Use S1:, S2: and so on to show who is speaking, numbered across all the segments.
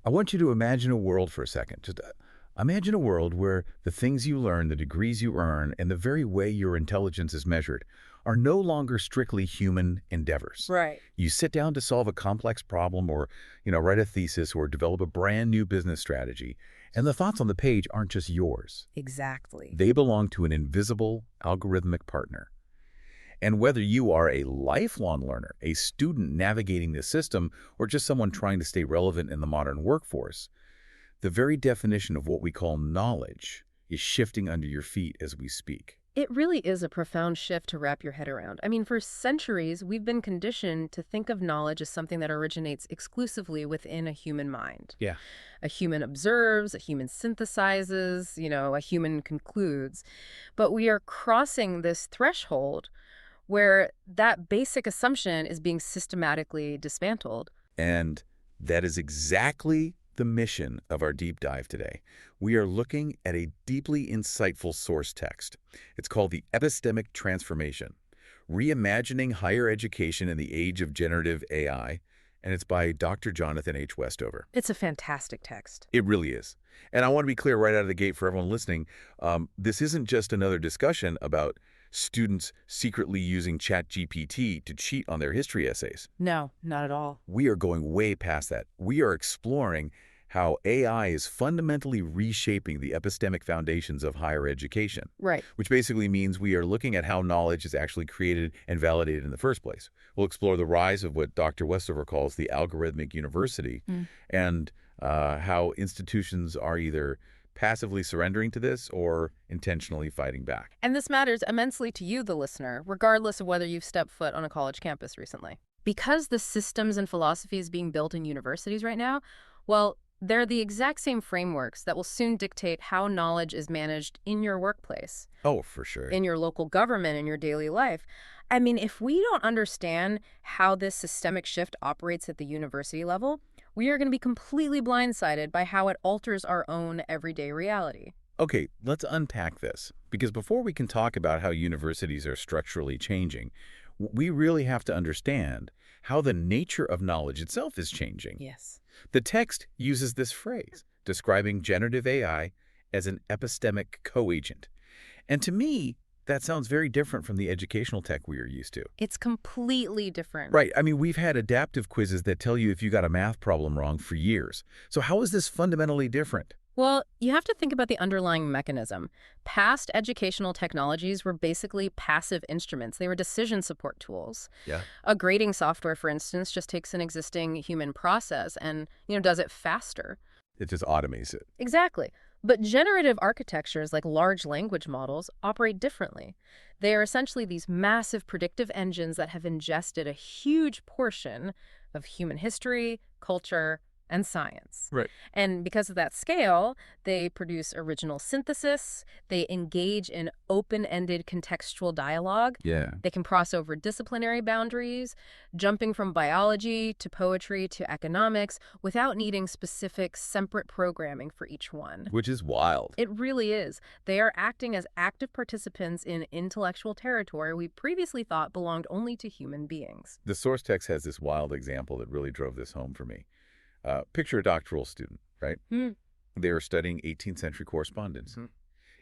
S1: I want you to imagine a world for a second. Just imagine a world where the things you learn, the degrees you earn, and the very way your intelligence is measured are no longer strictly human endeavors.
S2: Right.
S1: You sit down to solve a complex problem or, write a thesis or develop a brand new business strategy, and the thoughts on the page aren't just yours.
S2: Exactly.
S1: They belong to an invisible, algorithmic partner. And whether you are a lifelong learner, a student navigating the system, or just someone trying to stay relevant in the modern workforce, the very definition of what we call knowledge is shifting under your feet as we speak.
S2: It really is a profound shift to wrap your head around. I mean, for centuries, we've been conditioned to think of knowledge as something that originates exclusively within a human mind.
S1: Yeah.
S2: A human observes, a human synthesizes, a human concludes. But we are crossing this threshold where that basic assumption is being systematically dismantled.
S1: And that is exactly the mission of our deep dive today. We are looking at a deeply insightful source text. It's called the Epistemic Transformation, Reimagining Higher Education in the Age of Generative AI, and it's by Dr. Jonathan H. Westover.
S2: It's a fantastic text.
S1: It really is. And I want to be clear right out of the gate for everyone listening, this isn't just another discussion about students secretly using ChatGPT to cheat on their history essays.
S2: No, not at all.
S1: We are going way past that. We are exploring how AI is fundamentally reshaping the epistemic foundations of higher education.
S2: Right.
S1: Which basically means we are looking at how knowledge is actually created and validated in the first place. We'll explore the rise of what Dr. Westover calls the algorithmic university and how institutions are either passively surrendering to this or intentionally fighting back.
S2: And this matters immensely to you, the listener, regardless of whether you've stepped foot on a college campus recently. Because the systems and philosophies being built in universities right now, well, they're the exact same frameworks that will soon dictate how knowledge is managed in your workplace.
S1: Oh, for sure.
S2: In your local government, in your daily life. I mean, if we don't understand how this systemic shift operates at the university level, we are going to be completely blindsided by how it alters our own everyday reality.
S1: Okay, let's unpack this, because before we can talk about how universities are structurally changing, we really have to understand how the nature of knowledge itself is changing.
S2: Yes.
S1: The text uses this phrase, describing generative AI as an epistemic co-agent. And to me, that sounds very different from the educational tech we are used to.
S2: It's completely different.
S1: Right. I mean, we've had adaptive quizzes that tell you if you got a math problem wrong for years. So how is this fundamentally different?
S2: Well, you have to think about the underlying mechanism. Past educational technologies were basically passive instruments. They were decision support tools.
S1: Yeah.
S2: A grading software, for instance, just takes an existing human process and, does it faster.
S1: It just automates it.
S2: Exactly. But generative architectures like large language models operate differently. They are essentially these massive predictive engines that have ingested a huge portion of human history, culture, and science.
S1: Right.
S2: And because of that scale, they produce original synthesis, they engage in open-ended contextual dialogue.
S1: Yeah.
S2: They can cross over disciplinary boundaries, jumping from biology to poetry to economics without needing specific separate programming for each one.
S1: Which is wild.
S2: It really is. They are acting as active participants in intellectual territory we previously thought belonged only to human beings.
S1: The source text has this wild example that really drove this home for me. Picture a doctoral student, right? They are studying 18th century correspondence.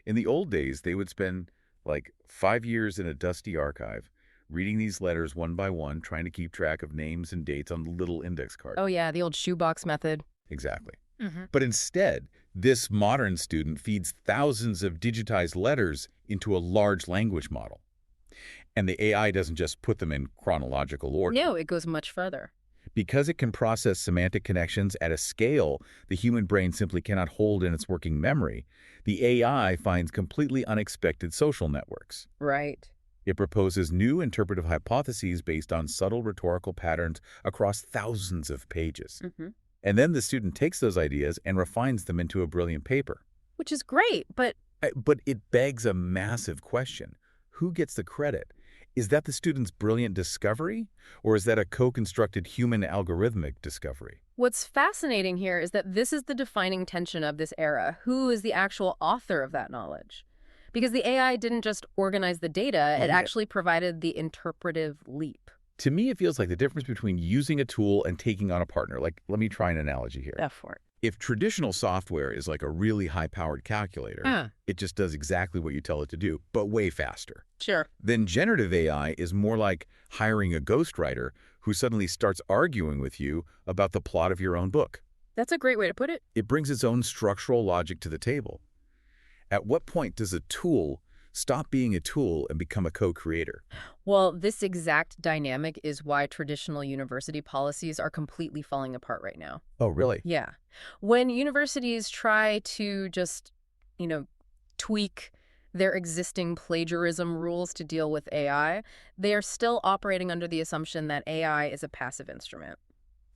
S1: In the old days, they would spend like 5 years in a dusty archive, reading these letters one by one, trying to keep track of names and dates on the little index card.
S2: Oh yeah, the old shoebox method.
S1: Exactly. But instead, this modern student feeds thousands of digitized letters into a large language model. And the AI doesn't just put them in chronological order.
S2: No, it goes much further.
S1: Because it can process semantic connections at a scale the human brain simply cannot hold in its working memory, the AI finds completely unexpected social networks.
S2: Right.
S1: It proposes new interpretive hypotheses based on subtle rhetorical patterns across thousands of pages. And then the student takes those ideas and refines them into a brilliant paper.
S2: Which is great, but
S1: it begs a massive question. Who gets the credit? Is that the student's brilliant discovery, or is that a co-constructed human-algorithmic discovery?
S2: what's fascinating here is that this is the defining tension of this era. Who is the actual author of that knowledge? Because the AI didn't just organize the data, it actually provided the interpretive leap.
S1: To me, it feels like the difference between using a tool and taking on a partner. Like, let me try an analogy here.
S2: F for it.
S1: If traditional software is like a really high-powered calculator,
S2: Ah,
S1: it just does exactly what you tell it to do, but way faster.
S2: sure.
S1: Then generative AI is more like hiring a ghostwriter who suddenly starts arguing with you about the plot of your own book.
S2: That's a great way to put it.
S1: It brings its own structural logic to the table. At what point does a tool stop being a tool and become a co-creator?
S2: Well, this exact dynamic is why traditional university policies are completely falling apart right now.
S1: Oh, really?
S2: Yeah. When universities try to just, you know, tweak their existing plagiarism rules to deal with AI, they are still operating under the assumption that AI is a passive instrument.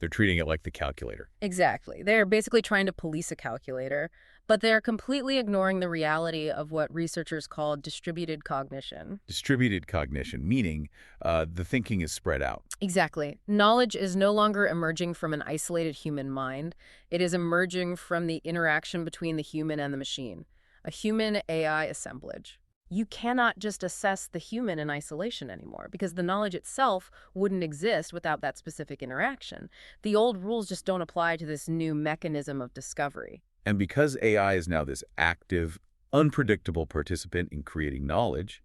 S1: They're treating it like the calculator.
S2: Exactly. They're basically trying to police a calculator, but they're completely ignoring the reality of what researchers call distributed cognition.
S1: Distributed cognition, meaning the thinking is spread out.
S2: Exactly. Knowledge is no longer emerging from an isolated human mind. It is emerging from the interaction between the human and the machine, a human-AI assemblage. You cannot just assess the human in isolation anymore because the knowledge itself wouldn't exist without that specific interaction. The old rules just don't apply to this new mechanism of discovery.
S1: And because AI is now this active, unpredictable participant in creating knowledge,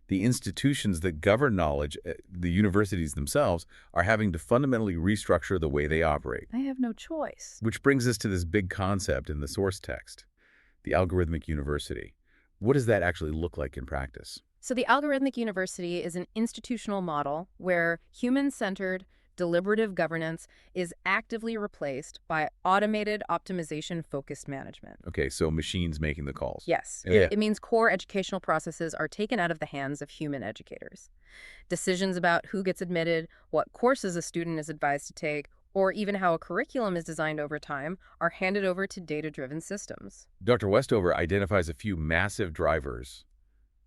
S1: the institutions that govern knowledge, the universities themselves, are having to fundamentally restructure the way they operate.
S2: They have no choice.
S1: Which brings us to this big concept in the source text, the algorithmic university. What does that actually look like in practice?
S2: So the algorithmic university is an institutional model where human-centered, deliberative governance is actively replaced by automated optimization-focused management.
S1: Okay, so machines making the calls.
S2: Yes,
S1: Yeah.
S2: it means core educational processes are taken out of the hands of human educators. Decisions about who gets admitted, what courses a student is advised to take, or even how a curriculum is designed over time are handed over to data-driven systems.
S1: Dr. Westover identifies a few massive drivers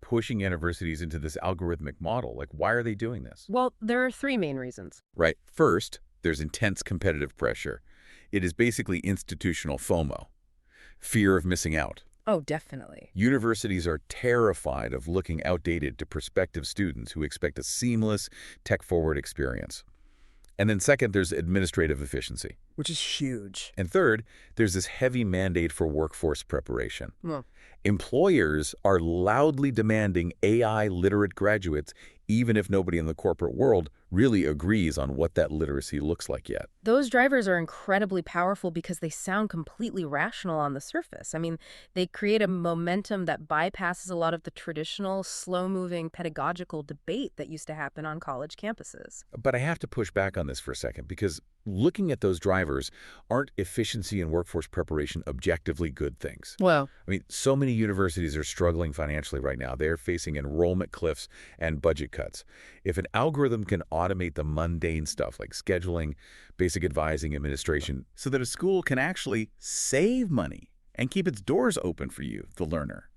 S1: pushing universities into this algorithmic model. Like, why are they doing this?
S2: Well, there are three main reasons.
S1: Right. First, there's intense competitive pressure. It is basically institutional FOMO, fear of missing out.
S2: Oh, definitely.
S1: Universities are terrified of looking outdated to prospective students who expect a seamless, tech-forward experience. And then second, there's administrative efficiency.
S2: Which is huge.
S1: And third, there's this heavy mandate for workforce preparation.
S2: Well,
S1: Employers are loudly demanding AI-literate graduates, even if nobody in the corporate world really agrees on what that literacy looks like yet.
S2: those drivers are incredibly powerful because they sound completely rational on the surface. I mean, they create a momentum that bypasses a lot of the traditional, slow-moving pedagogical debate that used to happen on college campuses.
S1: But I have to push back on this for a second, because looking at those drivers, aren't efficiency and workforce preparation objectively good things?
S2: Well,
S1: I mean, so many universities are struggling financially right now. They're facing enrollment cliffs and budget cuts. If an algorithm can automate the mundane stuff like scheduling, basic advising, administration, so that a school can actually save money and keep its doors open for you, the learner,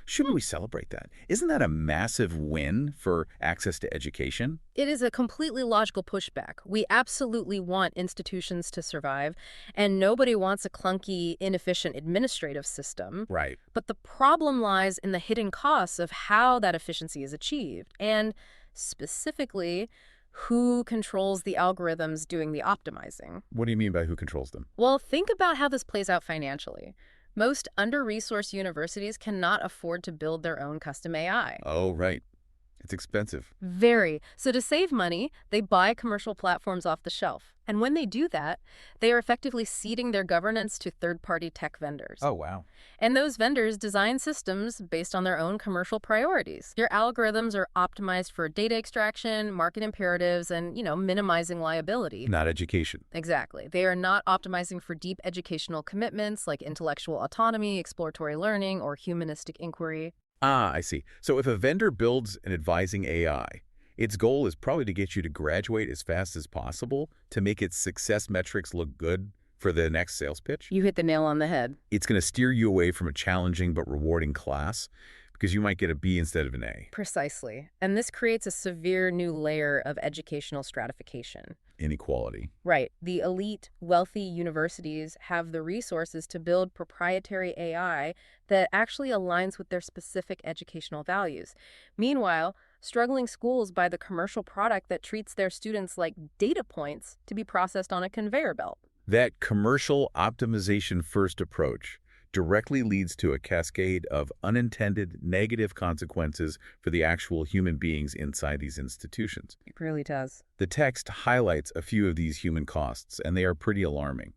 S1: shouldn't we celebrate that? Isn't that a massive win for access to education?
S2: it is a completely logical pushback. We absolutely want institutions to survive, and nobody wants a clunky, inefficient administrative system.
S1: Right.
S2: But the problem lies in the hidden costs of how that efficiency is achieved, and specifically, who controls the algorithms doing the optimizing.
S1: What do you mean by who controls them?
S2: Well, think about how this plays out financially. Most under-resourced universities cannot afford to build their own custom AI.
S1: Oh, right. It's expensive.
S2: Very. So to save money, they buy commercial platforms off the shelf. And when they do that, they are effectively ceding their governance to third-party tech vendors.
S1: Oh, wow.
S2: And those vendors design systems based on their own commercial priorities. Your algorithms are optimized for data extraction, market imperatives, and, minimizing liability.
S1: Not education.
S2: Exactly. They are not optimizing for deep educational commitments like intellectual autonomy, exploratory learning, or humanistic inquiry.
S1: Ah, I see. So if a vendor builds an advising AI, its goal is probably to get you to graduate as fast as possible to make its success metrics look good for the next sales pitch.
S2: You hit the nail on the head.
S1: It's going to steer you away from a challenging but rewarding class because you might get a B instead of an A.
S2: Precisely. And this creates a severe new layer of educational stratification.
S1: Inequality.
S2: Right. The elite, wealthy universities have the resources to build proprietary AI that actually aligns with their specific educational values. Meanwhile, struggling schools buy the commercial product that treats their students like data points to be processed on a conveyor belt.
S1: That commercial optimization-first approach directly leads to a cascade of unintended negative consequences for the actual human beings inside these institutions.
S2: It really does.
S1: The text highlights a few of these human costs, and they are pretty alarming.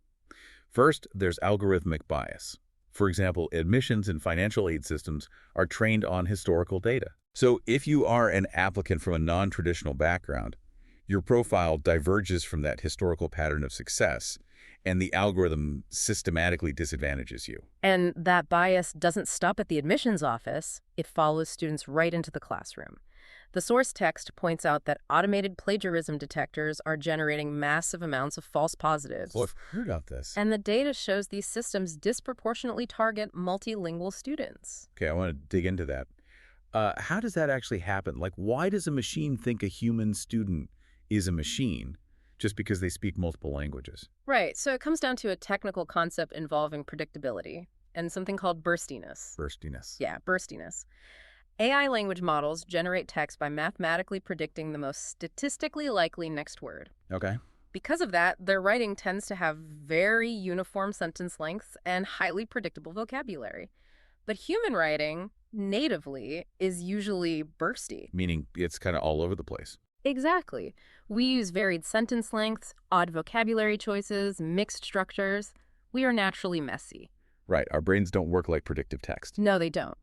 S1: First, there's algorithmic bias. For example, admissions and financial aid systems are trained on historical data. So if you are an applicant from a non-traditional background, your profile diverges from that historical pattern of success, and the algorithm systematically disadvantages you.
S2: And that bias doesn't stop at the admissions office. It follows students right into the classroom. The source text points out that automated plagiarism detectors are generating massive amounts of false positives.
S1: Well, I've heard about this.
S2: And the data shows these systems disproportionately target multilingual students.
S1: Okay, I want to dig into that. How does that actually happen? Like, why does a machine think a human student is a machine just because they speak multiple languages?
S2: Right, so it comes down to a technical concept involving predictability and something called burstiness.
S1: Burstiness.
S2: Yeah, burstiness. AI language models generate text by mathematically predicting the most statistically likely next word.
S1: Okay.
S2: Because of that, their writing tends to have very uniform sentence lengths and highly predictable vocabulary. But human writing, natively, is usually bursty.
S1: Meaning it's kind of all over the place.
S2: Exactly. We use varied sentence lengths, odd vocabulary choices, mixed structures. We are naturally messy.
S1: Right, our brains don't work like predictive text.
S2: No, they don't.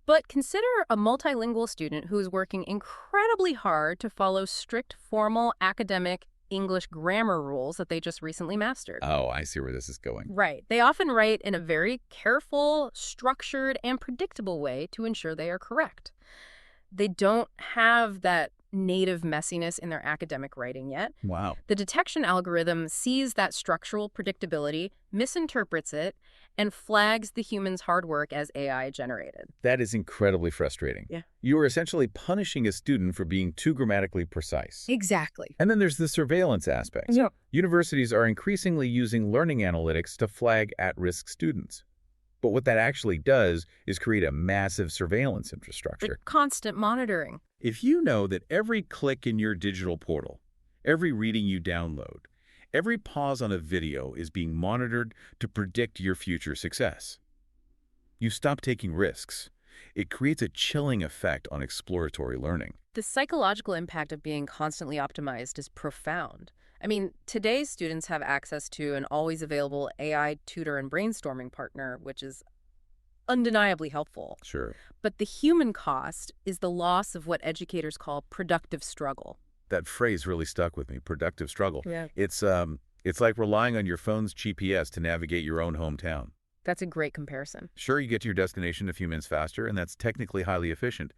S2: But consider a multilingual student who is working incredibly hard to follow strict, formal, academic English grammar rules that they just recently mastered.
S1: Oh, I see where this is going.
S2: Right. They often write in a very careful, structured, and predictable way to ensure they are correct. They don't have that native messiness in their academic writing yet.
S1: Wow.
S2: The detection algorithm sees that structural predictability, misinterprets it, and flags the human's hard work as AI generated.
S1: That is incredibly frustrating.
S2: Yeah.
S1: You are essentially punishing a student for being too grammatically precise.
S2: Exactly.
S1: And then there's the surveillance aspect.
S2: Yeah. Universities
S1: Universities are increasingly using learning analytics to flag at-risk students. But what that actually does is create a massive surveillance infrastructure.
S2: Constant monitoring.
S1: If you know that every click in your digital portal, every reading you download, every pause on a video is being monitored to predict your future success, you stop taking risks. It creates a chilling effect on exploratory learning.
S2: The psychological impact of being constantly optimized is profound. I mean, today's students have access to an always available AI tutor and brainstorming partner, which is undeniably helpful.
S1: Sure.
S2: But the human cost is the loss of what educators call productive struggle.
S1: That phrase really stuck with me, productive struggle.
S2: Yeah.
S1: It's like relying on your phone's GPS to navigate your own hometown.
S2: That's a great comparison.
S1: Sure, you get to your destination a few minutes faster, and that's technically highly efficient.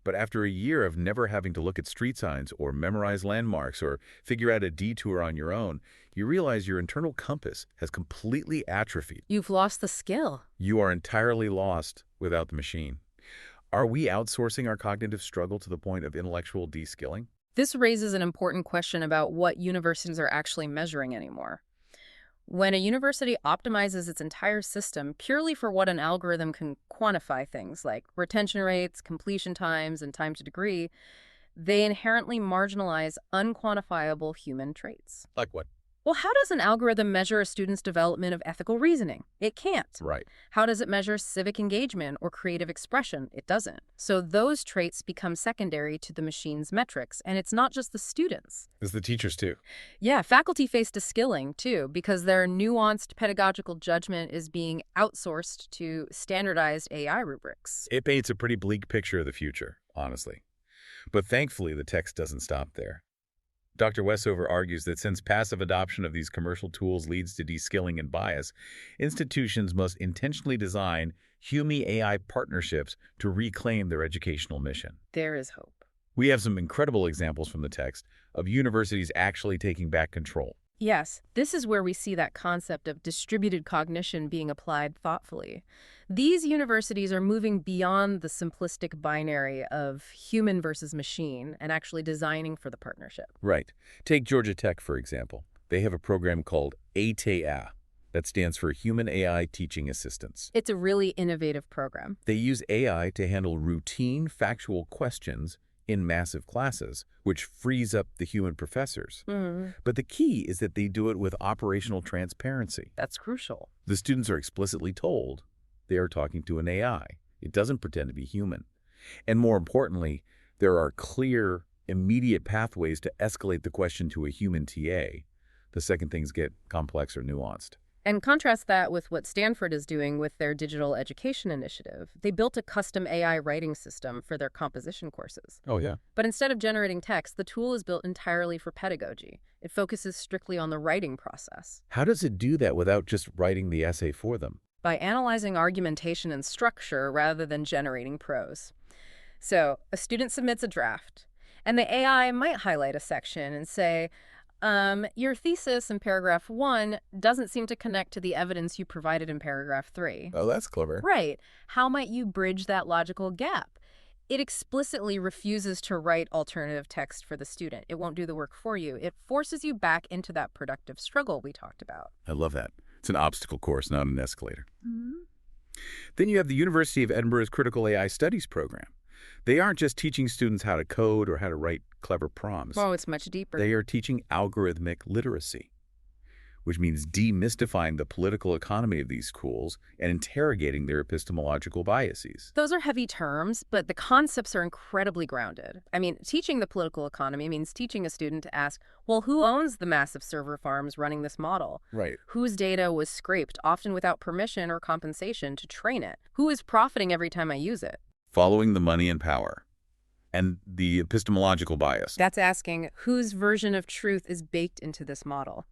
S1: But after a year of never having to look at street signs or memorize landmarks or figure out a detour on your own, you realize your internal compass has completely atrophied.
S2: You've lost the skill.
S1: You are entirely lost without the machine. Are we outsourcing our cognitive struggle to the point of intellectual de-skilling?
S2: This raises an important question about what universities are actually measuring anymore. When a university optimizes its entire system purely for what an algorithm can quantify, things like retention rates, completion times, and time to degree, they inherently marginalize unquantifiable human traits.
S1: Like what?
S2: Well, how does an algorithm measure a student's development of ethical reasoning? It can't.
S1: Right.
S2: How does it measure civic engagement or creative expression? It doesn't. So those traits become secondary to the machine's metrics, and it's not just the students.
S1: It's the teachers, too.
S2: Yeah, faculty face de-skilling, too, because their nuanced pedagogical judgment is being outsourced to standardized AI rubrics.
S1: It paints a pretty bleak picture of the future, honestly. But thankfully, the text doesn't stop there. Dr. Westover argues that since passive adoption of these commercial tools leads to de-skilling and bias, institutions must intentionally design human-AI partnerships to reclaim their educational mission.
S2: There is hope.
S1: We have some incredible examples from the text of universities actually taking back control.
S2: Yes, this is where we see that concept of distributed cognition being applied thoughtfully. These universities are moving beyond the simplistic binary of human versus machine and actually designing for the partnership.
S1: Right. Take Georgia Tech, for example. They have a program called ATA. That stands for Human AI Teaching Assistance.
S2: It's a really innovative program.
S1: They use AI to handle routine, factual questions in massive classes, which frees up the human professors. But the key is that they do it with operational transparency.
S2: That's crucial.
S1: The students are explicitly told they are talking to an AI. It doesn't pretend to be human. And more importantly, there are clear, immediate pathways to escalate the question to a human TA the second things get complex or nuanced.
S2: And contrast that with what Stanford is doing with their digital education initiative. They built a custom AI writing system for their composition courses.
S1: Oh, yeah.
S2: But instead of generating text, the tool is built entirely for pedagogy. It focuses strictly on the writing process.
S1: How does it do that without just writing the essay for them?
S2: By analyzing argumentation and structure rather than generating prose. So, a student submits a draft, and the AI might highlight a section and say, your thesis in paragraph 1 doesn't seem to connect to the evidence you provided in paragraph 3.
S1: Oh, that's clever.
S2: Right. How might you bridge that logical gap? It explicitly refuses to write alternative text for the student. It won't do the work for you. It forces you back into that productive struggle we talked about.
S1: I love that. It's an obstacle course, not an escalator. Then you have the University of Edinburgh's Critical AI Studies program. They aren't just teaching students how to code or how to write clever prompts.
S2: Oh, it's much deeper.
S1: They are teaching algorithmic literacy, which means demystifying the political economy of these schools and interrogating their epistemological biases.
S2: Those are heavy terms, but the concepts are incredibly grounded. I mean, teaching the political economy means teaching a student to ask, well, who owns the massive server farms running this model?
S1: Right.
S2: Whose data was scraped, often without permission or compensation, to train it? Who is profiting every time I use it?
S1: Following the money and power. And the epistemological bias.
S2: That's asking whose version of truth is baked into this model.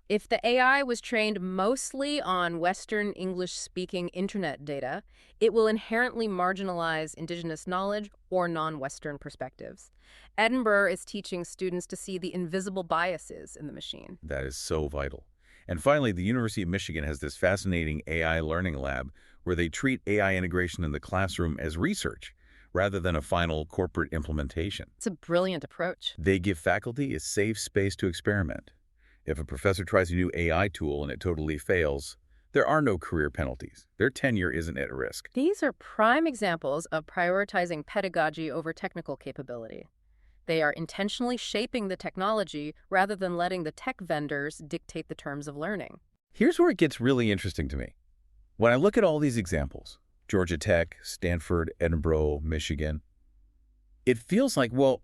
S2: If the AI was trained mostly on Western English-speaking internet data, it will inherently marginalize indigenous knowledge or non-Western perspectives. Edinburgh is teaching students to see the invisible biases in the machine.
S1: That is so vital. And finally, the University of Michigan has this fascinating AI learning lab where they treat AI integration in the classroom as research rather than a final corporate implementation.
S2: It's a brilliant approach.
S1: They give faculty a safe space to experiment. If a professor tries a new AI tool and it totally fails, there are no career penalties. Their tenure isn't at risk.
S2: These are prime examples of prioritizing pedagogy over technical capability. They are intentionally shaping the technology rather than letting the tech vendors dictate the terms of learning.
S1: Here's where it gets really interesting to me. When I look at all these examples, Georgia Tech, Stanford, Edinburgh, Michigan, it feels like, well,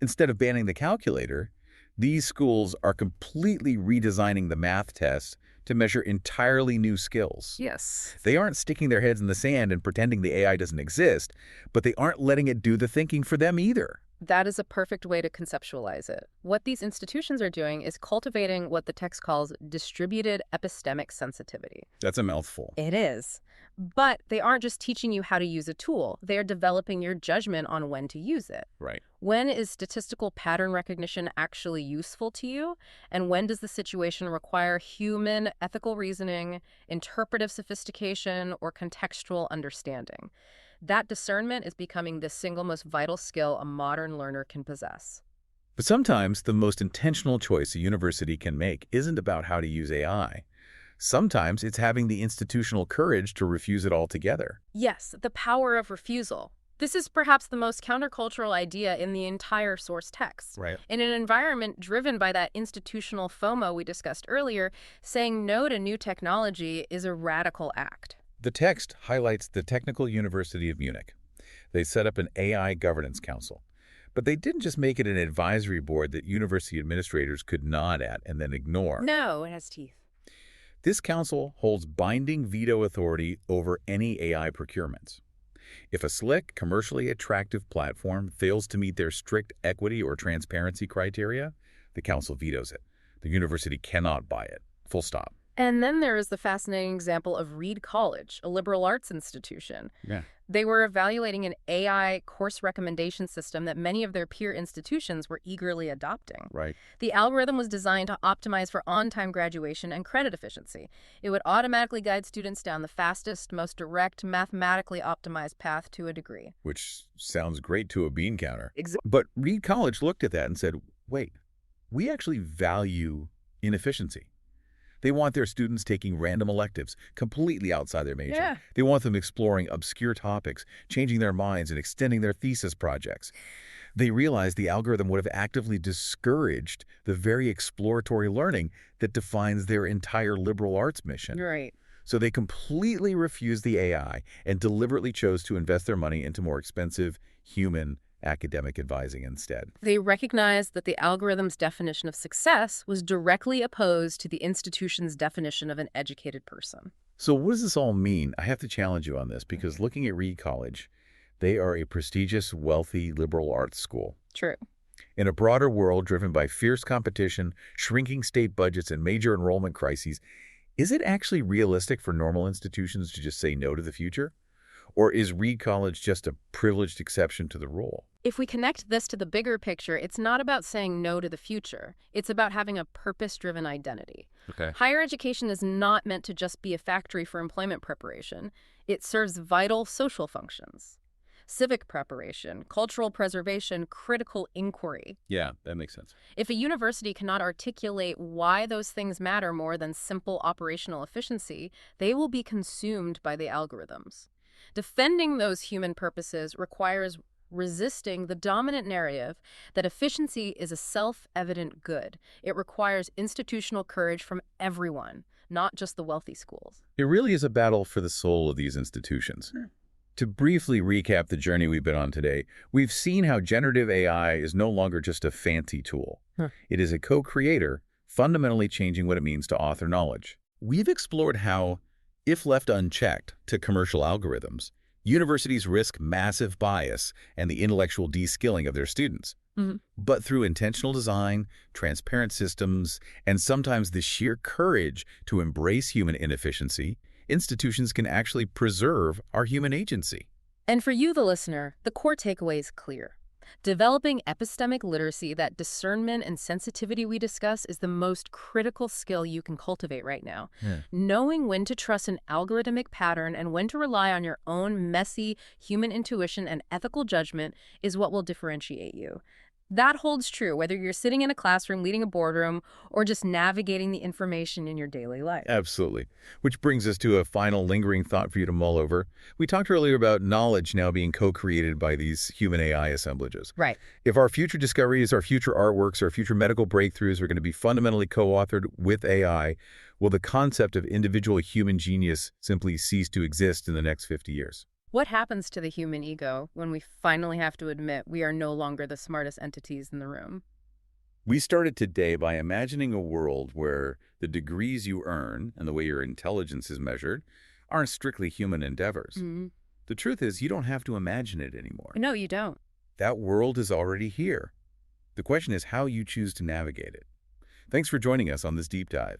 S1: instead of banning the calculator, these schools are completely redesigning the math test to measure entirely new skills.
S2: Yes.
S1: They aren't sticking their heads in the sand and pretending the AI doesn't exist, but they aren't letting it do the thinking for them either.
S2: That is a perfect way to conceptualize it. What these institutions are doing is cultivating what the text calls distributed epistemic sensitivity.
S1: That's a mouthful.
S2: It is. But they aren't just teaching you how to use a tool. They are developing your judgment on when to use it.
S1: Right.
S2: When is statistical pattern recognition actually useful to you? And when does the situation require human ethical reasoning, interpretive sophistication, or contextual understanding? That discernment is becoming the single most vital skill a modern learner can possess.
S1: But sometimes the most intentional choice a university can make isn't about how to use AI. Sometimes it's having the institutional courage to refuse it altogether.
S2: Yes, the power of refusal. This is perhaps the most countercultural idea in the entire source text.
S1: Right.
S2: In an environment driven by that institutional FOMO we discussed earlier, saying no to new technology is a radical act.
S1: The text highlights the Technical University of Munich. They set up an AI governance council. But they didn't just make it an advisory board that university administrators could nod at and then ignore.
S2: No, it has teeth.
S1: This council holds binding veto authority over any AI procurements. If a slick, commercially attractive platform fails to meet their strict equity or transparency criteria, the council vetoes it. The university cannot buy it. Full stop.
S2: And then there is the fascinating example of Reed College, a liberal arts institution.
S1: Yeah.
S2: They were evaluating an AI course recommendation system that many of their peer institutions were eagerly adopting.
S1: Right.
S2: The algorithm was designed to optimize for on-time graduation and credit efficiency. It would automatically guide students down the fastest, most direct, mathematically optimized path to a degree.
S1: Which sounds great to a bean counter.
S2: Exactly.
S1: But Reed College looked at that and said, wait, we actually value inefficiency. They want their students taking random electives completely outside their major.
S2: Yeah.
S1: They want them exploring obscure topics, changing their minds, and extending their thesis projects. They realize the algorithm would have actively discouraged the very exploratory learning that defines their entire liberal arts mission.
S2: Right.
S1: So they completely refused the AI and deliberately chose to invest their money into more expensive human academic advising instead.
S2: They recognized that the algorithm's definition of success was directly opposed to the institution's definition of an educated person.
S1: So what does this all mean? I have to challenge you on this because looking at Reed College, they are a prestigious, wealthy, liberal arts school.
S2: True.
S1: In a broader world driven by fierce competition, shrinking state budgets, and major enrollment crises, is it actually realistic for normal institutions to just say no to the future? Or is Reed College just a privileged exception to the rule?
S2: If we connect this to the bigger picture, it's not about saying no to the future. It's about having a purpose-driven identity.
S1: Okay.
S2: Higher education is not meant to just be a factory for employment preparation. It serves vital social functions. Civic preparation, cultural preservation, critical inquiry.
S1: Yeah, that makes sense.
S2: If a university cannot articulate why those things matter more than simple operational efficiency, they will be consumed by the algorithms. Defending those human purposes requires resisting the dominant narrative that efficiency is a self-evident good. It requires institutional courage from everyone, not just the wealthy schools.
S1: It really is a battle for the soul of these institutions. To briefly recap the journey we've been on today, we've seen how generative AI is no longer just a fancy tool. It is a co-creator, fundamentally changing what it means to author knowledge. We've explored how, if left unchecked to commercial algorithms, universities risk massive bias and the intellectual de-skilling of their students. But through intentional design, transparent systems, and sometimes the sheer courage to embrace human inefficiency, institutions can actually preserve our human agency.
S2: And for you, the listener, the core takeaway is clear. Developing epistemic literacy, that discernment and sensitivity we discuss, is the most critical skill you can cultivate right now. Knowing when to trust an algorithmic pattern and when to rely on your own messy human intuition and ethical judgment is what will differentiate you. That holds true whether you're sitting in a classroom, leading a boardroom, or just navigating the information in your daily life.
S1: Absolutely. Which brings us to a final lingering thought for you to mull over. We talked earlier about knowledge now being co-created by these human AI assemblages.
S2: Right.
S1: If our future discoveries, our future artworks, our future medical breakthroughs are going to be fundamentally co-authored with AI, will the concept of individual human genius simply cease to exist in the next 50 years?
S2: What happens to the human ego when we finally have to admit we are no longer the smartest entities in the room?
S1: We started today by imagining a world where the degrees you earn and the way your intelligence is measured aren't strictly human endeavors. The truth is, you don't have to imagine it anymore.
S2: No, you don't.
S1: That world is already here. The question is how you choose to navigate it. Thanks for joining us on this deep dive.